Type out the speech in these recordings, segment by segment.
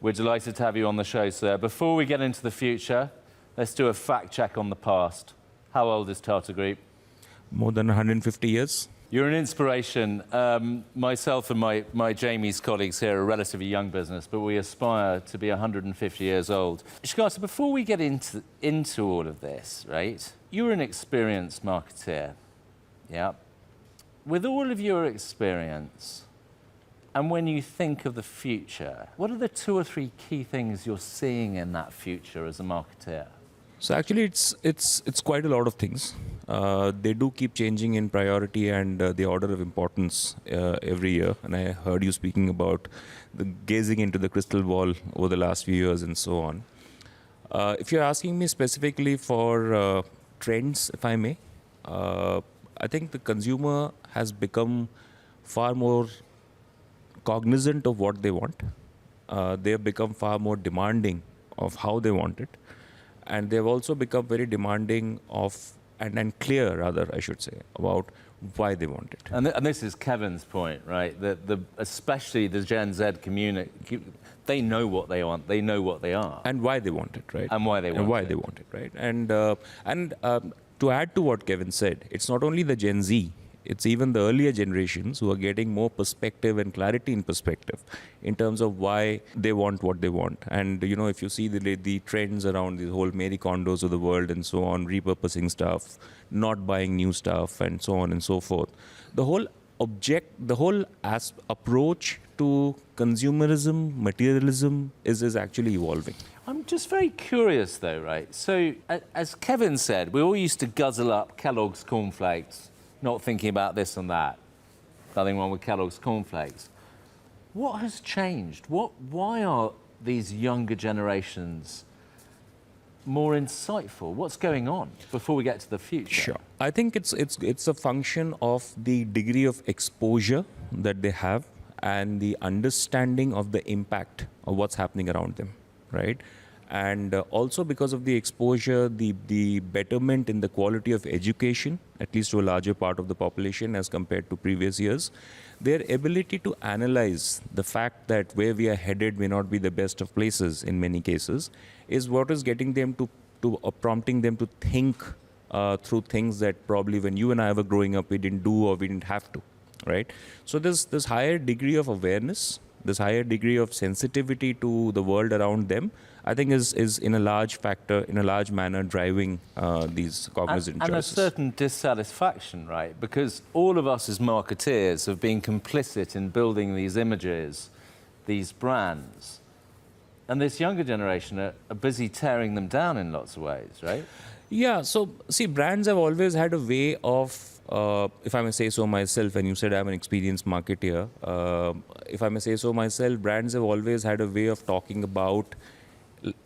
We're delighted to have you on the show, sir. Before we get into the future, let's do a fact check on the past. How old is Tata Group? More than 150 years. You're an inspiration. Myself and my Jamie's colleagues here are a relatively young business, but we aspire to be 150 years old. Saugata, before we get into all of this, right, you're an experienced marketeer, yeah? With all of your experience, and when you think of the future, what are the 2 or 3 key things you're seeing in that future as a marketeer? So actually, it's quite a lot of things. They do keep changing in priority and the order of importance every year. And I heard you speaking about the gazing into the crystal ball over the last few years and so on. If you're asking me specifically for trends, if I may, I think the consumer has become far more cognizant of what they want. They have become far more demanding of how they want it. And they've also become very demanding of, and clear rather, I should say, about why they want it. And this is Kevin's point, right? Especially the Gen Z community, they know what they want, they know what they are. And why they want it, right? And why they want it. And why they want it, right? And to add to what Kevin said, it's not only the Gen Z, it's even the earlier generations who are getting more perspective and clarity in perspective in terms of why they want what they want. And, you know, if you see the trends around the whole Marie Kondos of the world and so on, repurposing stuff, not buying new stuff and so on and so forth, the whole approach to consumerism, materialism is actually evolving. I'm just very curious though, right? So, as Kevin said, we all used to guzzle up Kellogg's cornflakes, not thinking about this and that. Nothing wrong with Kellogg's cornflakes. What has changed? Why are these younger generations more insightful? What's going on before we get to the future? Sure. I think it's a function of the degree of exposure that they have and the understanding of the impact of what's happening around them, right? And also because of the exposure, the betterment in the quality of education, at least to a larger part of the population as compared to previous years, their ability to analyze the fact that where we are headed may not be the best of places in many cases, is what is getting them to prompting them to think through things that probably when you and I were growing up, we didn't do or we didn't have to, right? So there's this higher degree of awareness, this higher degree of sensitivity to the world around them, I think is in a large factor, in a large manner, driving these cognizant choices. And a certain dissatisfaction, right? Because all of us as marketeers have been complicit in building these images, these brands. And this younger generation are busy tearing them down in lots of ways, right? Yeah, so see, brands have always had a way of, if I may say so myself, and you said I'm an experienced marketeer, if I may say so myself, brands have always had a way of talking about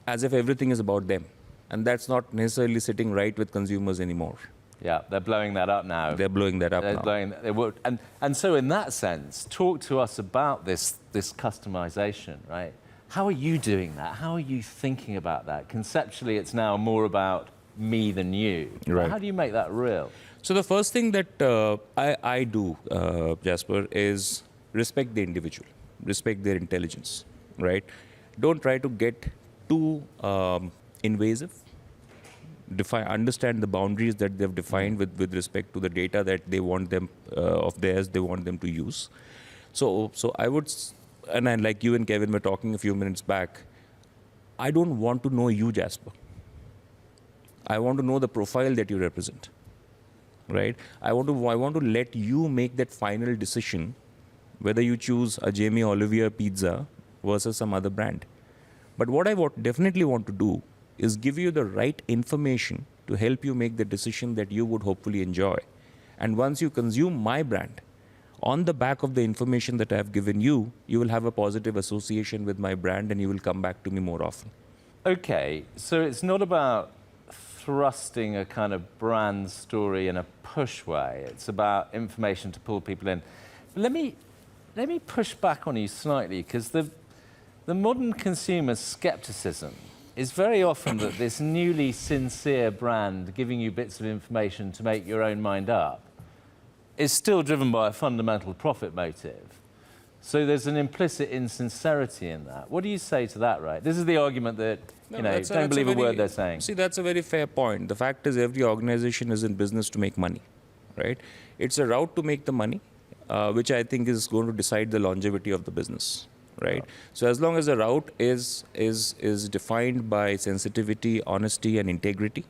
as if everything is about them. And that's not necessarily sitting right with consumers anymore. Yeah, they're blowing that up now. They're blowing that up now. And so in that sense, talk to us about this customization, right? How are you doing that? How are you thinking about that? Conceptually, it's now more about me than you. Right. How do you make that real? So the first thing that I do, Jasper, is respect the individual, respect their intelligence, right? Don't try to get too invasive. Understand the boundaries that they've defined with respect to the data that they want them of theirs, they want them to use. So I would, and like you and Kevin were talking a few minutes back, I don't want to know you, Jasper. I want to know the profile that you represent, right? I want to let you make that final decision whether you choose a Jamie Oliver pizza versus some other brand. But what I definitely want to do is give you the right information to help you make the decision that you would hopefully enjoy. And once you consume my brand, on the back of the information that I have given you, you will have a positive association with my brand and you will come back to me more often. Okay, so it's not about thrusting a kind of brand story in a push way. It's about information to pull people in. Let me push back on you slightly, because the modern consumer skepticism is very often that this newly sincere brand giving you bits of information to make your own mind up is still driven by a fundamental profit motive. So there's an implicit insincerity in that. What do you say to that, right? This is the argument that, don't believe a word they're saying. See, that's a very fair point. The fact is every organization is in business to make money, right? It's a route to make the money, which I think is going to decide the longevity of the business, right? So as long as the route is defined by sensitivity, honesty, and integrity,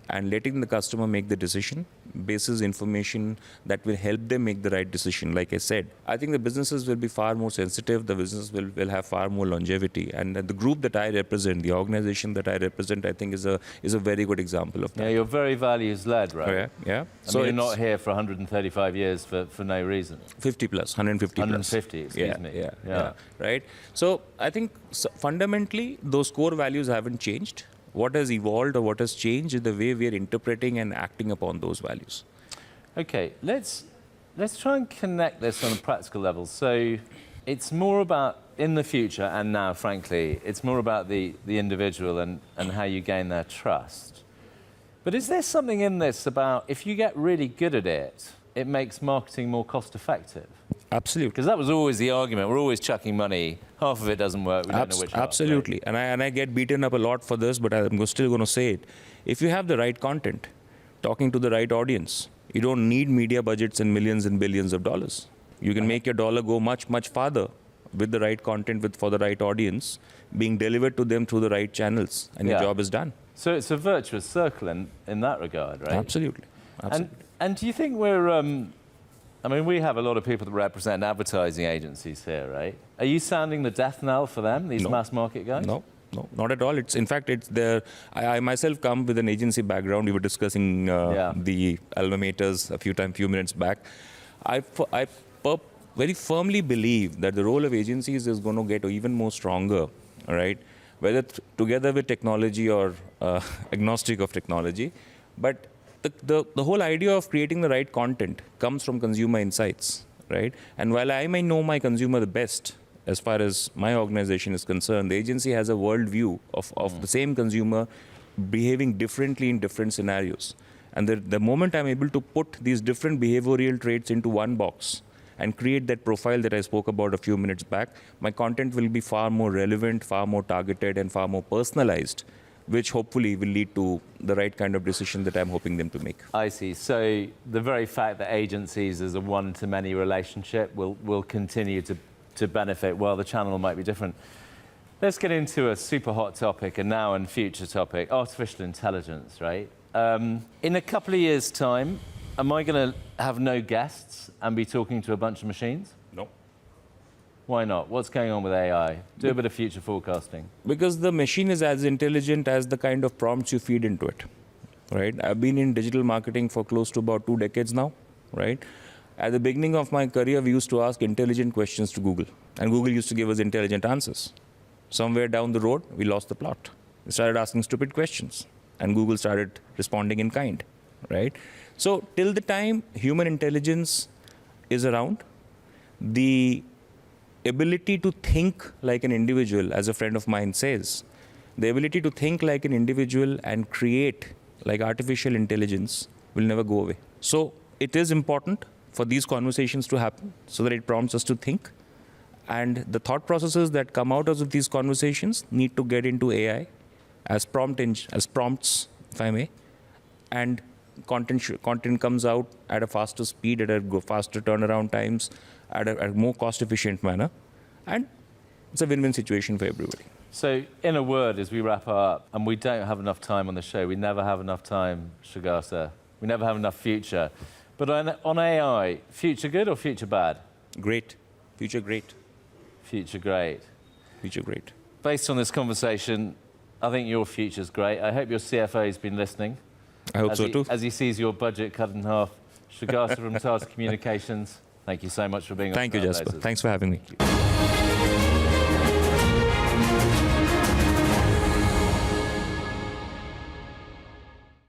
and letting the customer make the decision basis information that will help them make the right decision. Like I said, I think the businesses will be far more sensitive, the business will have far more longevity. And the group that I represent, the organization that I represent, I think is a very good example of that. Yeah, you're very values-led, right? Oh, yeah. So you're not here for 135 years for no reason. 50 plus, 150 plus. 150, excuse me. Yeah. Right? So I think fundamentally, those core values haven't changed. What has evolved or what has changed is the way we are interpreting and acting upon those values. Okay, let's try and connect this on a practical level. So it's more about, in the future and now, frankly, it's more about the individual and how you gain their trust. But is there something in this about if you get really good at it, it makes marketing more cost effective? Absolutely. Because that was always the argument. We're always chucking money. Half of it doesn't work. We don't know which half. Absolutely. Right? And I get beaten up a lot for this, but I'm still going to say it. If you have the right content, talking to the right audience, you don't need media budgets in millions and billions of dollars. You can make your dollar go much, much farther with the right content for the right audience, being delivered to them through the right channels, and your job is done. So it's a virtuous circle in that regard, right? Absolutely. And do you think we're... we have a lot of people that represent advertising agencies here, right? Are you sounding the death knell for them, these mass market guys? No, not at all. In fact, it's there. I myself come with an agency background. We were discussing the alma maters a few minutes back. I very firmly believe that the role of agencies is going to get even more stronger, right? Whether together with technology or agnostic of technology, but the whole idea of creating the right content comes from consumer insights, right? And while I may know my consumer the best, as far as my organization is concerned, the agency has a worldview of the same consumer behaving differently in different scenarios. And the moment I'm able to put these different behavioral traits into one box and create that profile that I spoke about a few minutes back, my content will be far more relevant, far more targeted, and far more personalized, which hopefully will lead to the right kind of decision that I'm hoping them to make. I see. So the very fact that agencies is a one-to-many relationship will continue to benefit while the channel might be different. Let's get into a super hot topic, a now and future topic, artificial intelligence, right? In a couple of years' time, am I going to have no guests and be talking to a bunch of machines? No. Why not? What's going on with AI? Do a bit of future forecasting. Because the machine is as intelligent as the kind of prompts you feed into it, right? I've been in digital marketing for close to about 2 decades now, right? At the beginning of my career, we used to ask intelligent questions to Google, and Google used to give us intelligent answers. Somewhere down the road, we lost the plot. We started asking stupid questions, and Google started responding in kind, right? So till the time human intelligence is around, the ability to think like an individual, as a friend of mine says, the ability to think like an individual and create like artificial intelligence will never go away. So it is important for these conversations to happen so that it prompts us to think. And the thought processes that come out of these conversations need to get into AI as prompts, if I may. And content comes out at a faster speed, at a faster turnaround times, at a more cost-efficient manner. And it's a win-win situation for everybody. So, in a word, as we wrap up, and we don't have enough time on the show, we never have enough time, Saugata. We never have enough future. But on AI, future good or future bad? Great. Future great. Future great. Future great. Based on this conversation, I think your future's great. I hope your CFO's been listening. I hope so too. As he sees your budget cut in half. Saugata from Tata Communications, thank you so much for being on. Thank you, Jasper. Thanks for having me.